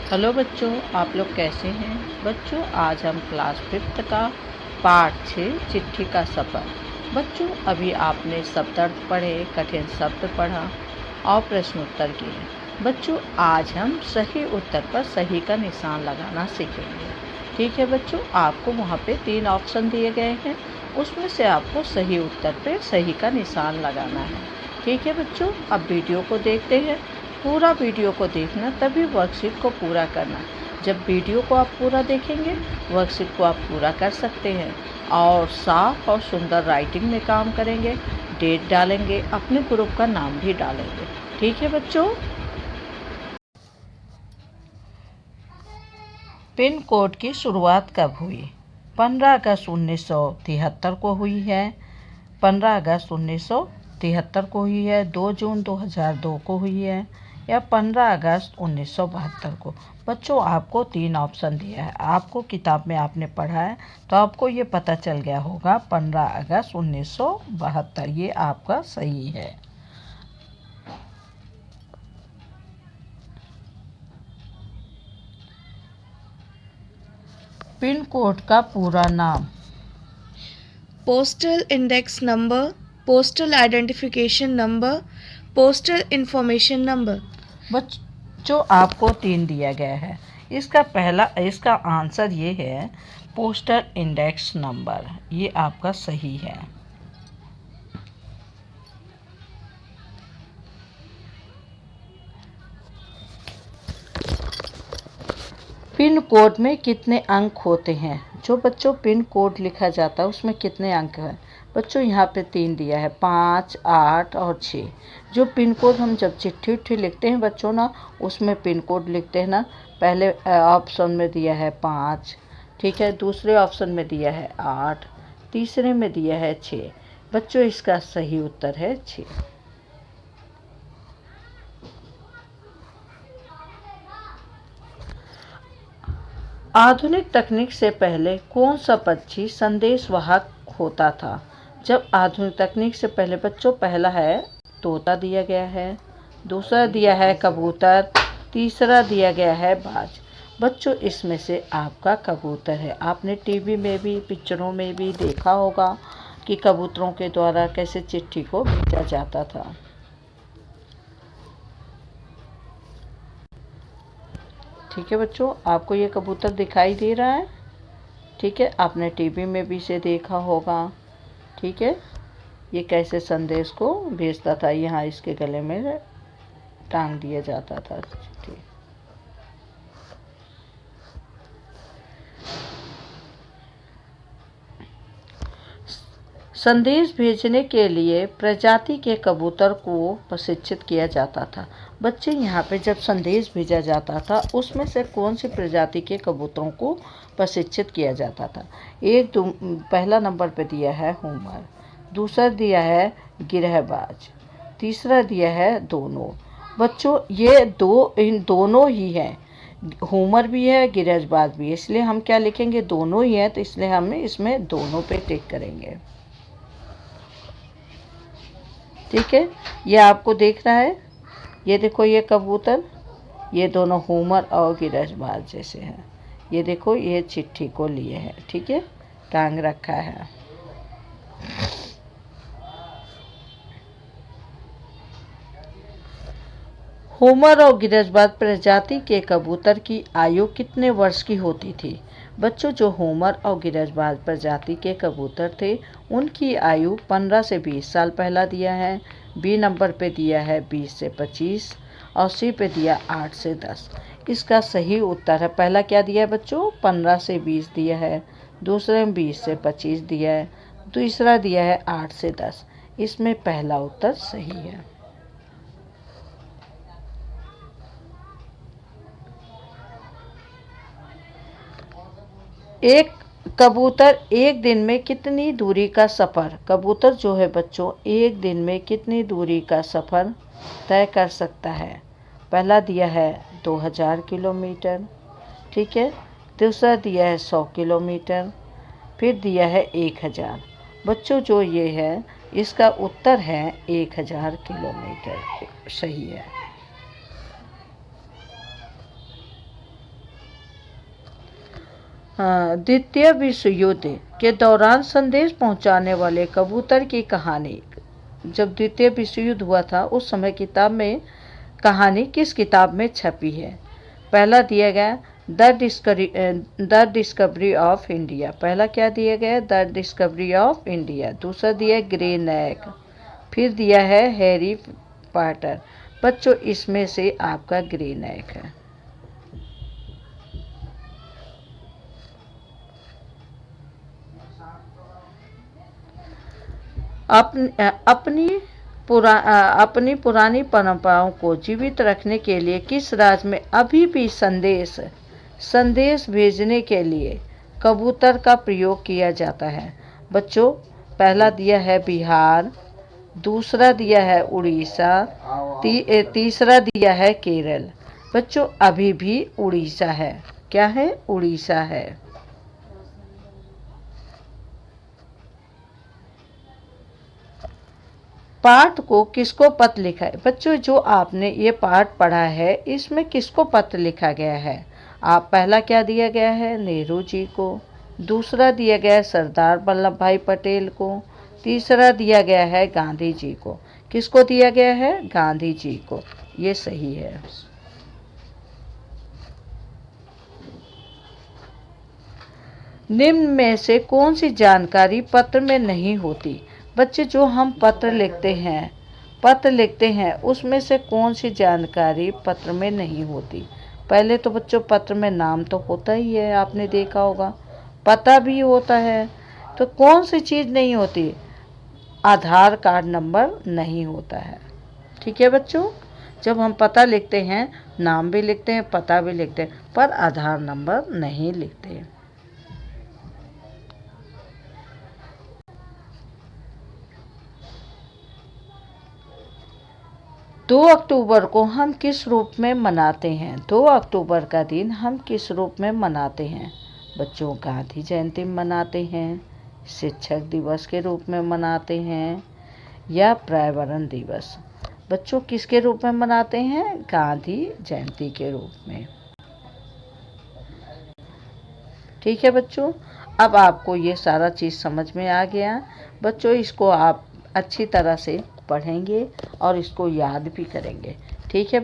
Hello बच्चों, आप लोग कैसे हैं? बच्चों, आज हम क्लास 5th का पार्ट 6 चिट्ठी का सफ़र। बच्चों, अभी आपने शब्दार्थ पढ़े, कठिन शब्द पढ़ा और प्रश्नोत्तर किए। बच्चों, आज हम सही उत्तर पर सही का निशान लगाना सीखेंगे। ठीक है बच्चों, आपको वहाँ पे 3 ऑप्शन दिए गए हैं, उसमें से आपको सही उत्तर पे सही का निशान लगाना है। ठीक है बच्चों, अब वीडियो को देखते हैं। पूरा वीडियो को देखना, तभी वर्कशीट को पूरा करना। जब वीडियो को आप पूरा देखेंगे, वर्कशीट को आप पूरा कर सकते हैं और साफ और सुंदर राइटिंग में काम करेंगे। डेट डालेंगे, अपने ग्रुप का नाम भी डालेंगे। ठीक है बच्चों। पिन कोड की शुरुआत कब हुई? 15 अगस्त 1973 को हुई है। 15 अगस्त 1973 को हुई है, 2 जून 2002 को हुई है, या 15 अगस्त 1972 को। बच्चों, आपको 3 ऑप्शन दिया है। आपको किताब में आपने पढ़ा है तो आपको ये पता चल गया होगा 15 अगस्त 1972, ये आपका सही है। पिन कोड का पूरा नाम? Postal index number, postal identification number, postal information number. बच्चों, आपको 3 दिया गया है। इसका आंसर ये है पोस्टल इंडेक्स नंबर, ये आपका सही है। पिन कोड में कितने अंक होते हैं? जो बच्चों पिन कोड लिखा जाता है उसमें कितने अंक हैं? बच्चों, यहाँ पे 3 दिया है, 5, 8 और 6। जो पिन कोड हम जब चिट्ठी उट्ठी लिखते हैं बच्चों ना, उसमें पिन कोड लिखते हैं ना, पहले ऑप्शन में दिया है 5, ठीक है, दूसरे ऑप्शन में दिया है 8, तीसरे में दिया है 6। बच्चों, इसका सही उत्तर है 6। आधुनिक तकनीक से पहले कौन सा पक्षी संदेशवाहक होता था? जब आधुनिक तकनीक से पहले बच्चों, पहला है तोता दिया गया है, दूसरा दिया है कबूतर, तीसरा दिया गया है बाज। बच्चों, इसमें से आपका कबूतर है। आपने टीवी में भी, पिक्चरों में भी देखा होगा कि कबूतरों के द्वारा कैसे चिट्ठी को भेजा जाता था। ठीक है बच्चों, आपको ये कबूतर दिखाई दे रहा है? ठीक है, आपने टीवी में भी इसे देखा होगा। ठीक है, ये कैसे संदेश को भेजता था, यहाँ इसके गले में टांग दिया जाता था चिट्ठी। संदेश भेजने के लिए प्रजाति के कबूतर को प्रशिक्षित किया जाता था। बच्चे, यहाँ पे जब संदेश भेजा जाता था उसमें से कौन सी प्रजाति के कबूतरों को प्रशिक्षित किया जाता था? पहला नंबर पे दिया है हुमर, दूसरा दिया है गिरहबाज, तीसरा दिया है दोनों। बच्चों, इन दोनों ही हैं, हुमर भी है, गिरहबाज भी है, इसलिए हम क्या लिखेंगे? दोनों ही है, तो इसलिए हम इसमें दोनों पे टिक करेंगे। ठीक है, ये आपको देख रहा है, ये देखो ये कबूतर, ये दोनों हुमर और गिरहबाज जैसे हैं। ये देखो, ये चिट्ठी को लिए है, ठीक है, टांग रखा है। हुमर और गिरहबाज प्रजाति के कबूतर की आयु कितने वर्ष की होती थी? बच्चों, जो हुमर और गिरहबाज प्रजाति के कबूतर थे उनकी आयु 15 से 20 साल पहला दिया है, बी नंबर पे दिया है 20 से 25 और सी पे दिया 8 से 10। इसका सही उत्तर है, पहला क्या दिया है बच्चों? 15 से 20 दिया है, दूसरे में 20 से 25 दिया है, तीसरा दिया है 8 से 10। इसमें पहला उत्तर सही है। एक कबूतर एक दिन में कितनी दूरी का सफ़र, कबूतर जो है बच्चों एक दिन में कितनी दूरी का सफ़र तय कर सकता है? पहला दिया है 2000 किलोमीटर, ठीक है, दूसरा दिया है 100 किलोमीटर, फिर दिया है 1000। बच्चों, जो ये है इसका उत्तर है 1000 किलोमीटर, सही है। द्वितीय विश्व युद्ध के दौरान संदेश पहुंचाने वाले कबूतर की कहानी। जब द्वितीय विश्व युद्ध हुआ था उस समय किताब में कहानी किस किताब में छपी है? पहला दिया गया द डिस्कवरी ऑफ इंडिया। पहला क्या दिया गया? The discovery of India. दूसरा दिया ग्रीन एग। फिर दिया है हैरी पॉटर। बच्चों इसमें से आपका ग्रीन एग है। अपनी पुरानी परंपराओं को जीवित रखने के लिए किस राज्य में अभी भी संदेश भेजने के लिए कबूतर का प्रयोग किया जाता है? बच्चों पहला दिया है बिहार, दूसरा दिया है उड़ीसा, तीसरा दिया है केरल। बच्चों अभी भी उड़ीसा है। क्या है? उड़ीसा है। पाठ को किसको पत्र लिखा है? बच्चों जो आपने ये पाठ पढ़ा है इसमें किसको पत्र लिखा गया है? आप पहला क्या दिया गया है? नेहरू जी को। दूसरा दिया गया है सरदार वल्लभ भाई पटेल को। तीसरा दिया गया है गांधी जी को। किसको दिया गया है? गांधी जी को। ये सही है। निम्न में से कौन सी जानकारी पत्र में नहीं होती? बच्चे जो हम पत्र लिखते हैं उसमें से कौन सी जानकारी पत्र में नहीं होती? पहले तो बच्चों पत्र में नाम तो होता ही है, आपने देखा होगा, पता भी होता है। तो कौन सी चीज़ नहीं होती? आधार कार्ड नंबर नहीं होता है। ठीक है बच्चों, जब हम पता लिखते हैं नाम भी लिखते हैं, पता भी लिखते हैं, पर आधार नंबर नहीं लिखते। 2 अक्टूबर को हम किस रूप में मनाते हैं? 2 अक्टूबर का दिन हम किस रूप में मनाते हैं? बच्चों गांधी जयंती मनाते हैं, शिक्षक दिवस के रूप में मनाते हैं या पर्यावरण दिवस? बच्चों किसके रूप में मनाते हैं? गांधी जयंती के रूप में। ठीक है बच्चों, अब आपको ये सारा चीज़ समझ में आ गया। बच्चों इसको आप अच्छी तरह से पढ़ेंगे और इसको याद भी करेंगे। ठीक है।